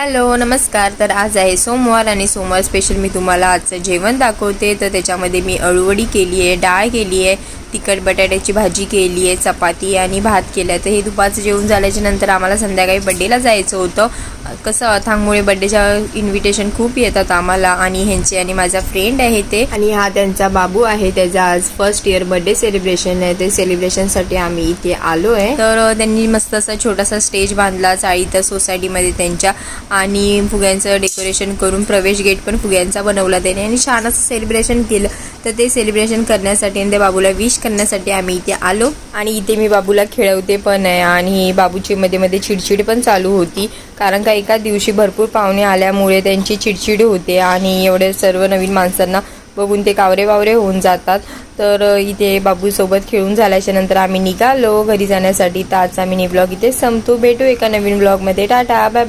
Hello नमस्कार। तर आज आहे सोमवार आणि सोमवार स्पेशल मी तुम्हाला आजचं जेवण दाखवते। तर त्याच्यामध्ये मी अळूवडी केली आहे, डाळ केली आहे, तिखट बटाट्याची भाजी केली आहे, चपाती आणि भात केला आहे। तर हे दुपारचं जेवण झाल्याच्या नंतर आम्हाला संध्याकाळी बड्डेला जायचं होतं। कसं अथांगमुळे बड्डेच्या इन्व्हिटेशन खूप येतात आम्हाला आणि ह्यांचे आणि माझा फ्रेंड आहे ते आणि हा त्यांचा बाबू आहे, त्याचा आज फर्स्ट इयर बड्डे सेलिब्रेशन आहे। ते सेलिब्रेशनसाठी आम्ही इथे आलो आहे। तर त्यांनी मस्त असा छोटासा स्टेज बांधला चाळीत सोसायटीमध्ये त्यांच्या आणि फुग्यांचं डेकोरेशन करून प्रवेश गेट पण फुग्यांचा बनवला त्याने आणि छान असं सेलिब्रेशन केलं। तर ते सेलिब्रेशन करण्यासाठी आणि त्या बाबूला विश करण्यासाठी आम्ही इथे आलो आणि इथे मी बाबूला खेळवते पण आहे आणि बाबूची मध्ये मध्ये चिडचिड पण चालू होती, कारण का एका दिवशी भरपूर पाहुणे आल्यामुळे त्यांची चिडचिड होते आणि एवढे सर्व नवीन माणसांना बघून ते कावरे वावरे होऊन जातात। तर इथे बाबूसोबत खेळून झाल्याच्या नंतर आम्ही निघालो घरी जाण्यासाठी। तर आजचा मिनी ब्लॉग इथे संपतो। भेटू एका नवीन ब्लॉगमध्ये। Tata bye bye.